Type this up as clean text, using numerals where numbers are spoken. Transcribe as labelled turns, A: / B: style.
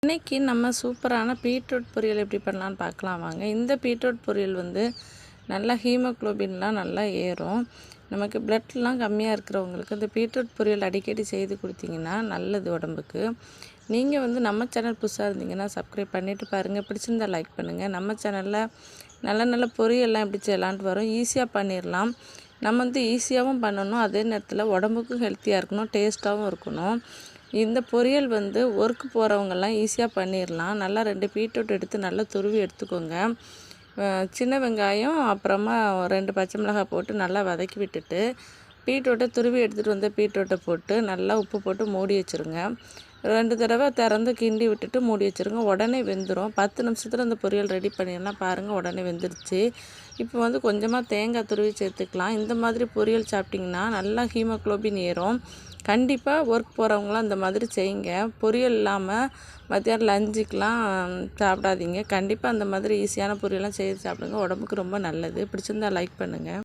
A: இன்றைக்கி நம்ம சூப்பரான பீட்ரூட் பொரியல் எப்படி பண்ணலான்னு பார்க்கலாம் வாங்க. இந்த பீட்ரூட் பொரியல் நல்லா ஹீமோக்ளோபின்லாம் நல்லா ஏறும். நமக்கு பிளட்லாம் கம்மியாக இருக்கிறவங்களுக்கு இந்த பீட்ரூட் பொரியல் அடிக்கடி செய்து கொடுத்தீங்கன்னா நல்லது உடம்புக்கு. நீங்கள் நம்ம சேனல் புதுசாக இருந்தீங்கன்னா சப்ஸ்கிரைப் பண்ணிவிட்டு பாருங்கள். பிடிச்சிருந்தால் லைக் பண்ணுங்கள். நம்ம சேனலில் நல்ல நல்ல பொரியல்லாம் எப்படி செய்யலான்ட்டு வரும். ஈஸியாக பண்ணிடலாம். நம்ம ஈஸியாகவும் பண்ணணும், அதே நேரத்தில் உடம்புக்கும் ஹெல்த்தியாக இருக்கணும், டேஸ்ட்டாகவும் இருக்கணும். இந்த பொரியல் ஒர்க்கு போகிறவங்கெல்லாம் ஈஸியாக பண்ணிடலாம். நல்லா 2 பீட்ரூட் எடுத்து நல்லா துருவி எடுத்துக்கோங்க. சின்ன வெங்காயம் அப்புறமா 2 பச்சை மிளகாய் போட்டு நல்லா வதக்கி விட்டுட்டு பீட்ரூட்டை துருவி எடுத்துகிட்டு வந்த பீட்ரூட்டை போட்டு நல்லா உப்பு போட்டு மூடி வச்சுருங்க. 2 தடவை திறந்து கிண்டி விட்டுட்டு மூடி வச்சுருங்க. உடனே வெந்துடும். 10 நிமிஷத்தில் இந்த பொரியல் ரெடி பண்ணிடலாம். பாருங்கள், உடனே வெந்துருச்சு. இப்போ கொஞ்சமாக தேங்காய் துருவி சேர்த்துக்கலாம். இந்த மாதிரி பொரியல் சாப்பிட்டிங்கன்னா நல்லா ஹீமோக்ளோபின் ஏறும். கண்டிப்பாக ஒர்க் போகிறவங்களாம் இந்த மாதிரி செய்யுங்க. பொரியல் இல்லாமல் மத்தியானம் லஞ்சுக்கெலாம் சாப்பிடாதீங்க. கண்டிப்பாக அந்த மாதிரி ஈஸியான பொரியல்லாம் செய்து சாப்பிடுங்க. உடம்புக்கு ரொம்ப நல்லது. பிடிச்சிருந்தால் லைக் பண்ணுங்கள்.